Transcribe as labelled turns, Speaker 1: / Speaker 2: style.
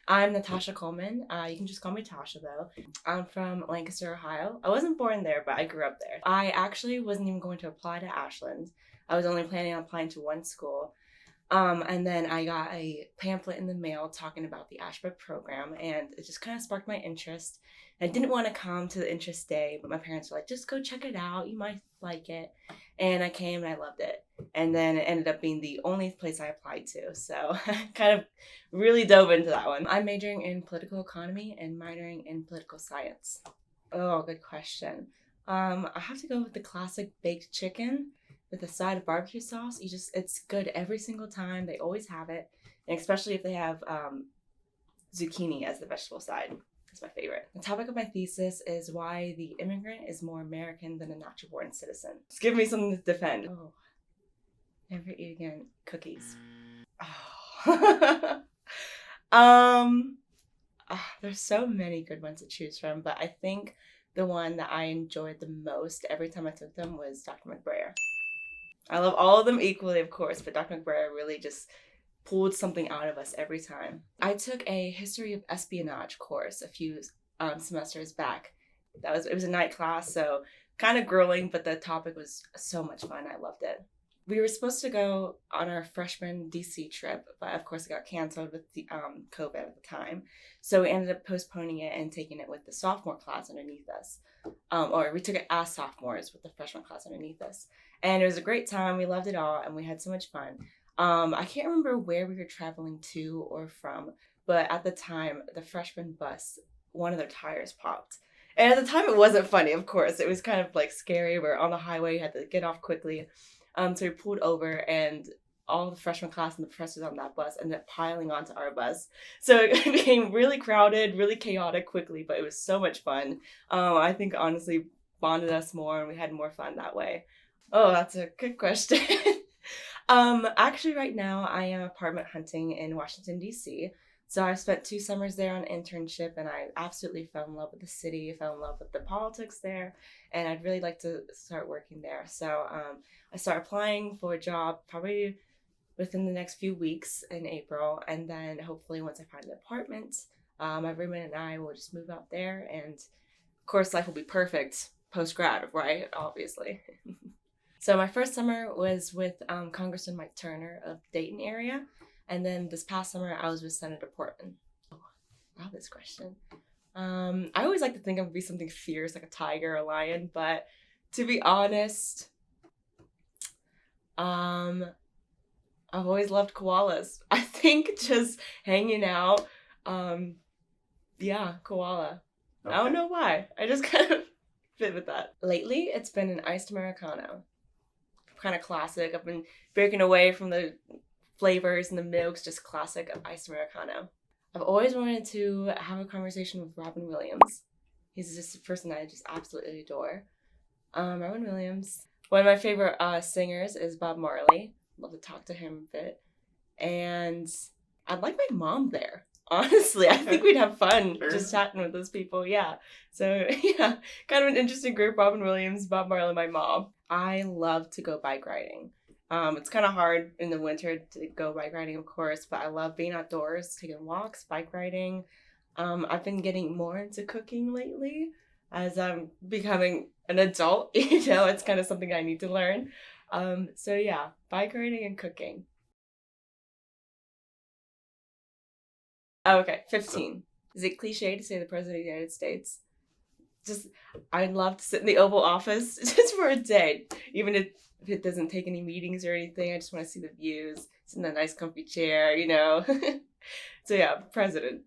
Speaker 1: I'm Tasha Coleman. You can just call me Tasha, though. I'm from Lancaster, Ohio. I wasn't born there, but I grew up there. I actually wasn't even going to apply to Ashland. I was only planning on applying to one school. And then I got a pamphlet in the mail talking about the Ashbrook program, and it just kind of sparked my interest. I didn't want to come to the interest day, but my parents were like, just go check it out. You might like it. And I came and I loved it. And then it ended up being the only place I applied to. So I kind of really dove into that one. I'm majoring in political economy and minoring in political science. Oh, good question. I have to go with the classic baked chicken with a side of barbecue sauce. It's good every single time. They always have it. And especially if they have zucchini as the vegetable side. It's my favorite. The topic of my thesis is why the immigrant is more American than a natural born citizen. Just give me something to defend. Oh, never eat again. Cookies. Oh. There's so many good ones to choose from, but I think the one that I enjoyed the most every time I took them was Dr. McBrayer. I love all of them equally, of course, but Dr. McBrayer really just pulled something out of us every time. I took a history of espionage course a few semesters back. It was a night class, so kind of grueling, but the topic was so much fun. I loved it. We were supposed to go on our freshman DC trip, but of course it got canceled with the COVID at the time. So we ended up postponing it and taking it with the sophomore class underneath us. Or we took it as sophomores with the freshman class underneath us. And it was a great time. We loved it all, and we had so much fun. I can't remember where we were traveling to or from, but at the time, the freshman bus, one of their tires popped. And at the time, it wasn't funny, of course. It was kind of like scary. We're on the highway, had to get off quickly. So we pulled over, and all the freshman class and the professors on that bus ended up piling onto our bus. So it became really crowded, really chaotic quickly, but it was so much fun. I think honestly bonded us more, and we had more fun that way. Oh, that's a good question. Actually right now I am apartment hunting in Washington, D.C. So I spent 2 summers there on internship, and I absolutely fell in love with the city, fell in love with the politics there, and I'd really like to start working there. So I start applying for a job probably within the next few weeks in April, and then hopefully once I find an apartment, my roommate and I will just move out there, and of course life will be perfect post-grad, right? Obviously. So my first summer was with Congressman Mike Turner of the Dayton area. And then this past summer, I was with Senator Portman. Oh, wow, this question. I always like to think I would be something fierce, like a tiger or a lion. But to be honest, I've always loved koalas. I think just hanging out, koala. Okay. I don't know why. I just kind of fit with that. Lately, it's been an iced Americano. Kind of classic. I've been breaking away from the flavors and the milks, just classic iced Americano. I've always wanted to have a conversation with Robin Williams. He's just a person I just absolutely adore. Robin Williams. One of my favorite singers is Bob Marley. Love to talk to him a bit. And I'd like my mom there. Honestly, I think we'd have fun just chatting with those people. Yeah. So, yeah, kind of an interesting group. Robin Williams, Bob Marley, my mom. I love to go bike riding. It's kind of hard in the winter to go bike riding, of course, but I love being outdoors, taking walks, bike riding. I've been getting more into cooking lately as I'm becoming an adult. It's kind of something I need to learn. So, yeah, bike riding and cooking. Oh, okay, 15. Is it cliche to say the President of the United States? I'd love to sit in the Oval Office just for a day. Even if it doesn't take any meetings or anything, I just want to see the views, sit in a nice comfy chair, So yeah, President.